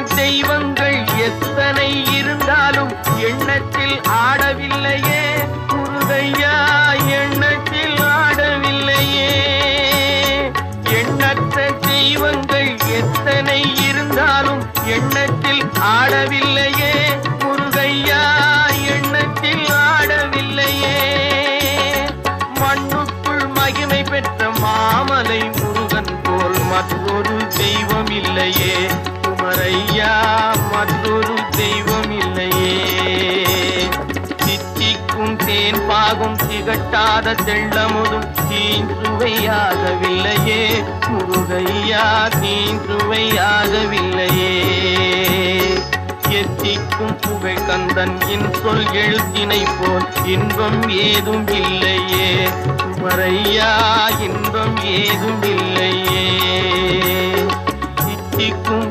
தெய்வங்கள் எத்தனை இருந்தாலும் எண்ணத்தில் ஆடவில்லையே முருகையா, எண்ணத்தில் ஆடவில்லையே. எண்ணற்ற தெய்வங்கள் எத்தனை இருந்தாலும் எண்ணத்தில் ஆடவில்லையே முருகையா, எண்ணத்தில் ஆடவில்லையே. மண்ணுக்குள் மகிமை பெற்ற மாமலை முருகன் போல் மற்றொரு தெய்வம் இல்லையே குமரையா, மற்றொரு தெய்வம் இல்லையே. தித்திக்கும் தேன் பாகும் திகட்டாத தெள்ளமுதும் தீஞ்சுவையாகவில்லையே முருகையா, தீஞ்சுவையாகவில்லையே. எத்திக்கும் புகழ் கந்தன் சொல் எழுத்தினை போல் இன்பம் ஏதும் இல்லையே குமரையா, இன்பம் ஏதும் இல்லையே. தித்திக்கும்